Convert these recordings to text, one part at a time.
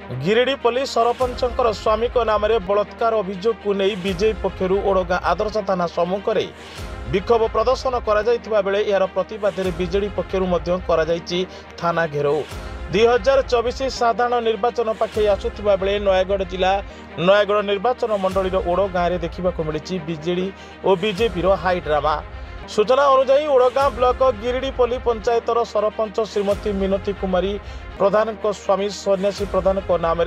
Giridih police सरपंचर स्वामी नाम बलात्कार अभियोग को नहीं बीजेपी पक्षर ओडगाँ आदर्श थाना सम्मुखें विक्षोभ प्रदर्शन कर यार प्रतिवाद बीजेडी पक्षर थाना घेराव 2024 साधारण निर्वाचन पाखे आसुवा बेले नयगढ़ जिला नयगढ़ निर्वाचन मंडल ओडगाँ में देखा मिली बीजेडी और बीजेपी हाई ड्रामा। सूचना अनुसार ओडगाँ ब्लॉक गिरिडीपल्ली पंचायतर सरपंच श्रीमती मिनती कुमारी प्रधान स्वामी सन्यासी प्रधान नाम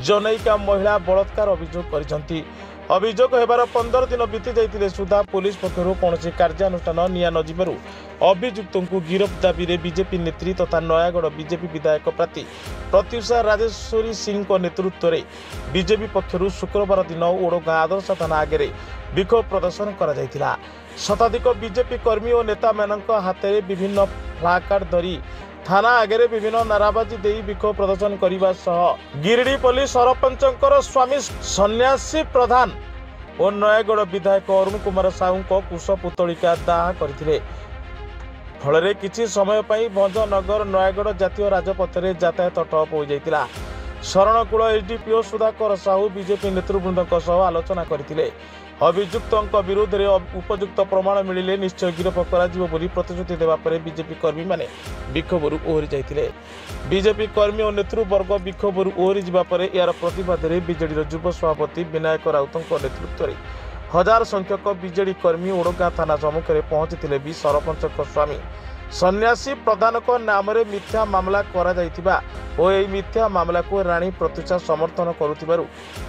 जनैका महिला बलात्कार अभियोग कर अभियोग होबार 15 दिन बीती जाइतिले सुधा पुलिस पक्षर कौन कार्यानुष्ठान निया नजिबारु अभियुक्त को गिरफ दाबी में बीजेपी नेत्री तथा नयागढ़ बीजेपी विधायक प्रार्थी प्रत्युषा राजेश्वरी सिंह नेतृत्व में बीजेपी पक्षर शुक्रवार दिन ओडगाँ आदर्श थाना आगे विक्षोभ प्रदर्शन कर शताधिक बीजेपी कर्मी और नेता मानक हाथ में विभिन्न फ्लाकार्ड धरी थाना आगे विभिन्न नाराबाजी दे विक्षोभ प्रदर्शन करने सह गिरिडीपल्ली सरपंचर स्वामी सन्यासी प्रधान और नयगढ़ विधायक अरुण कुमार साहू को कुश पुतलिका दाह करथिले। फल किछि समय पई भंजनगर नयगढ़ जातीय राजपथ में यातायात ठप हो जाइतिला। शरणकूल एसडीपीओ सुधाकर साहू बीजेपी नेतृवृंद आलोचना करथिले। अभियुक्त विरोध में उपयुक्त प्रमाण मिले निश्चय गिरफ कर प्रतिश्रुति देवा बीजेपी कर्मी माने विक्षोभरू ओहरी जाइतिले। बीजेपी कर्मी और नेतृवर्ग विक्षोभरू ओहरी जावापर यार प्रतिवाद में बीजेडी युव सभापति विनायक राउत नेतृत्व में हजार संख्यक बीजेडी कर्मी ओडगाँ थाना सम्मुखें पहुंची भी सरपंच स्वामी सन्यासी प्रधान नाम मिथ्या मामला करा जाइतिबा और यह मिथ्या मामला को राणी प्रत्युषा समर्थन करुथिबारु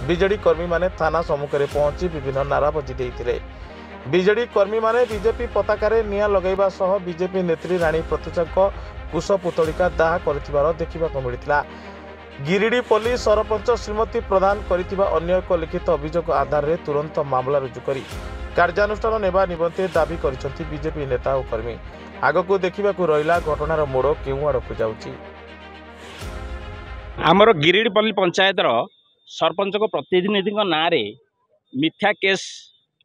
बीजेडी कर्मी माने थाना सम्मुखें पहुंची विभिन्न नाराबाजी देइतिले। बीजेडी कर्मी माने बीजेपी पताका निया लगैबा सह बीजेपी नेत्री राणी प्रत्युषा कुश पुतलिका दाह करथिबार देखिबाको मिलितिला। गिरिडीपल्ली सरपंच श्रीमती प्रधान करिथिबा अन्य एक लिखित अभियोग आधार में तुरंत मामला रुजु करी कार्यानुष्ठान नेबा निमंते दाबी करिसेंती बीजेपी नेता और कर्मी। आगको देखिबाको रहिला घटनार मोड़ केउ आड़कु जाउची। आमर गिरिडीपल्ली पंचायतर सरपंच को प्रतिनिधि ना रे मिथ्या केस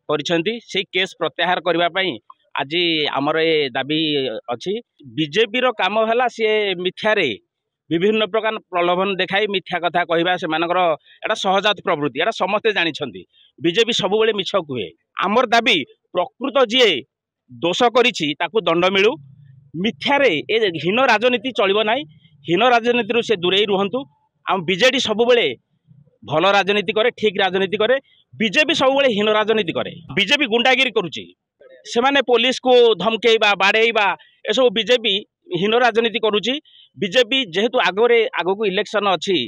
करिसेंती से केस प्रत्याहार करबा पई आज आमर ए दाबी अछि। बीजेपी रो काम हला से मिथ्या रे विभिन्न प्रकार प्रलोभन देखाई मिथ्या कथा कहवा से एटा सहजात प्रवृत्ति एटा समस्ते जानी। बीजेपी सब बेले मिछ कहे। आमर दाबी प्रकृत जी दोष करिछि ताकू दंड मिलू। मिथ्या रे ए हीन राजनीति चलिबो नाही। हीन राजनीति रू से दूरे रुहंतु। आम बीजेडी सब बेले भल राजनीति करे ठीक राजनीति करे। बीजेपी सब बेले हीन राजनीति करे। बीजेपी गुंडागिरी करुछि से माने पुलिस को धमकेइबा बाड़ेइबा एसब बीजेपी हीन राजनीति करुछि। बीजेपी जेहेतु आगको इलेक्शन अच्छी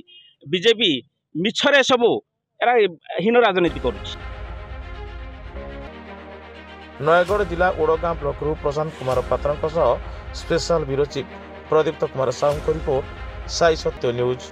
बीजेपी मिछरे सब एरा हीन राजनीति करुछि। नयगढ़ जिला ओडगाँ ब्लॉक प्रशांत कुमार पात्र स्पेशल ब्यूरो चीफ प्रदीप्त कुमार साहू को रिपोर्ट साई सत्य न्यूज।